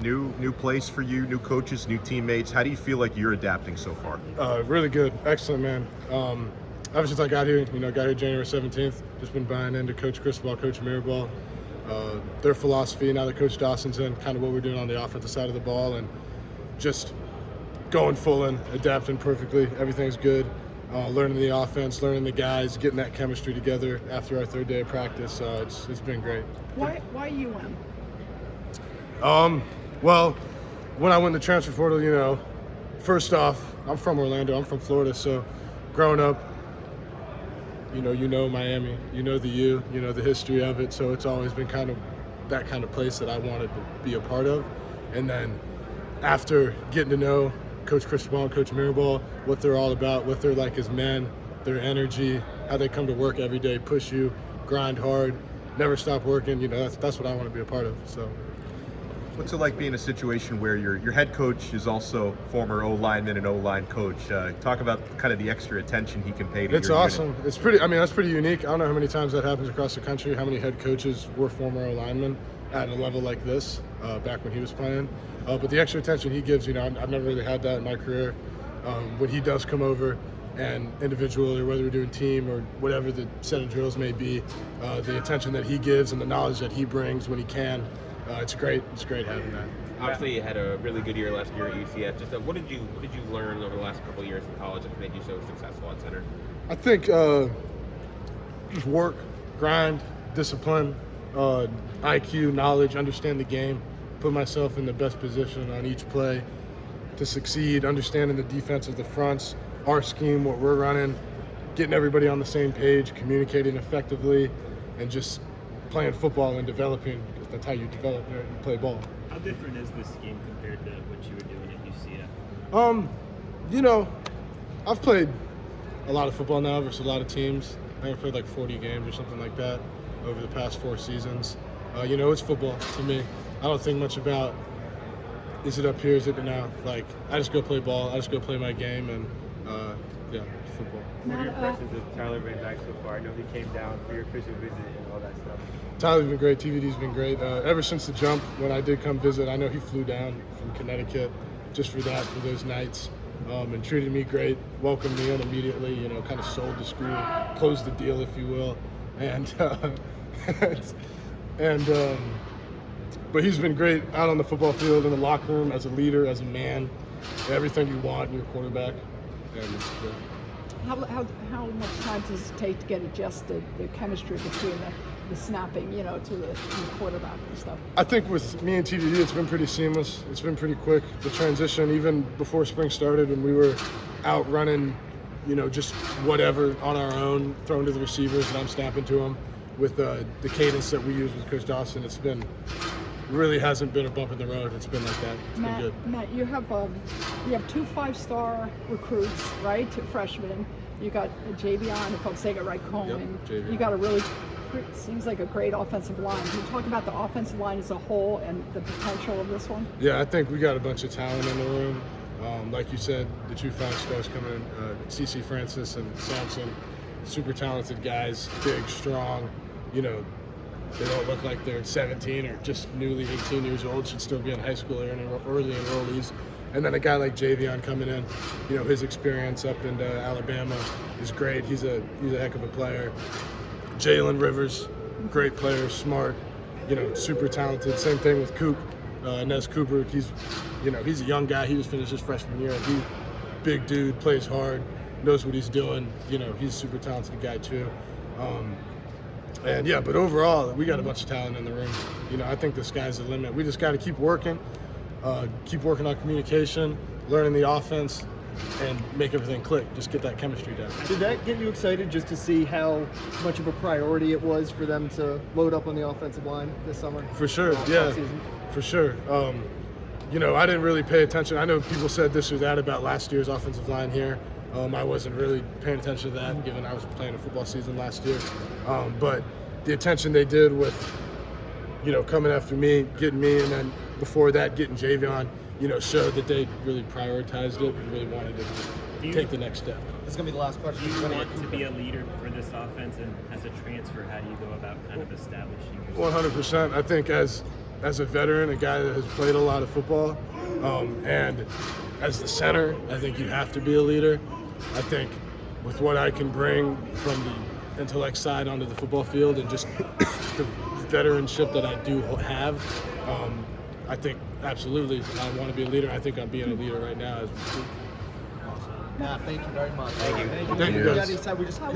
new place for you, new coaches, new teammates. How do you feel like you're adapting so far? Really good. Excellent, man. Ever since I got here, got here January 17th, just been buying into Coach Cristobal, Coach Mirabal, their philosophy, now that Coach Dawson's in, kind of what we're doing on the offensive side of the ball, and just going full in, adapting perfectly. Everything's good. Learning the offense, learning the guys, getting that chemistry together after our third day of practice. It's been great. Why UM? Well, when I went to transfer portal, first off, I'm from Orlando. I'm from Florida, so growing up, you know Miami, the U, the history of it. So it's always been kind of that kind of place that I wanted to be a part of. And then after getting to know Coach Cristobal and Coach Mirabal, what they're all about, what they're like as men, their energy, how they come to work every day, push you, grind hard, never stop working. That's what I want to be a part of. So, what's it like being in a situation where your head coach is also former O-lineman and O-line coach? Talk about kind of the extra attention he can pay to it's your awesome. unit. It's pretty. That's pretty unique. I don't know how many times that happens across the country. How many head coaches were former O-linemen at a level like this back when he was playing? But the extra attention he gives, I've never really had that in my career. When he does come over, and individually, or whether we're doing team or whatever the set of drills may be, the attention that he gives and the knowledge that he brings when he can, it's great. It's great having that. Obviously, you had a really good year last year at UCF. Just what did you learn over the last couple of years in college that made you so successful at center? I think just work, grind, discipline, IQ, knowledge, understand the game, put myself in the best position on each play to succeed, understanding the defense of the fronts, our scheme, what we're running, getting everybody on the same page, communicating effectively, and just playing football and developing, because that's how you develop, you play ball. How different is this game compared to what you were doing at UCF? I've played a lot of football now versus a lot of teams. I think I've played like 40 games or something like that over the past 4 seasons. It's football to me. I don't think much about, is it up here, is it now? Like, I just go play ball, I just go play my game, and football. What are your impressions of Tyler Van Dyke so far? I know he came down for your official visit and all that stuff. Tyler's been great, TVD's been great. Ever since the jump, when I did come visit, I know he flew down from Connecticut just for those nights, and treated me great, welcomed me in immediately, kind of sold the screw, closed the deal, if you will. But he's been great out on the football field, in the locker room, as a leader, as a man, everything you want in your quarterback. And How much time does it take to get adjusted, the chemistry between the snapping, to the quarterback and stuff? I think with me and TDD, it's been pretty seamless. It's been pretty quick. The transition, even before spring started, when we were out running, just whatever on our own, throwing to the receivers, and I'm snapping to them with the cadence that we use with Coach Dawson. It's been really hasn't been a bump in the road. It's been like that. It's been good. Matt, you have 2 5-star recruits, right? 2 freshmen. You got Javion, if I'm saying it right, Coleman. Yep, you got a really, seems like a great offensive line. Can you talk about the offensive line as a whole and the potential of this one? Yeah, I think we got a bunch of talent in the room. Like you said, the 2 5-stars coming in, CC Francis and Sampson, super talented guys, big, strong, they don't look like they're 17 or just newly 18 years old, should still be in high school or in early enrollees. And then a guy like Javion coming in, his experience up in Alabama is great. He's a heck of a player. Jalen Rivers, great player, smart, super talented. Same thing with Coop, Nez Cooper. He's a young guy. He just finished his freshman year. He, big dude, plays hard, knows what he's doing. He's a super talented guy too. But overall, we got a bunch of talent in the room. I think the sky's the limit. We just got to keep working on communication, learning the offense, and make everything click. Just get that chemistry down. Did that get you excited just to see how much of a priority it was for them to load up on the offensive line this summer? For sure, yeah, for sure. I didn't really pay attention. I know people said this or that about last year's offensive line here. I wasn't really paying attention to that, given I was playing a football season last year. But the attention they did with, coming after me, getting me, and then before that, getting Javion, showed that they really prioritized it and really wanted to take the next step. This is going to be the last question. Do you want to be a leader for this offense, and as a transfer, how do you go about kind of establishing yourself? 100%. I think as as a veteran, a guy that has played a lot of football, and as the center, I think you have to be a leader. I think with what I can bring from the intellect side onto the football field and just the veteranship that I do have, I think absolutely I want to be a leader. I think I'm being a leader right now as we speak. Yeah, thank you very much. Thank you. Thank you, We guys. got inside, we just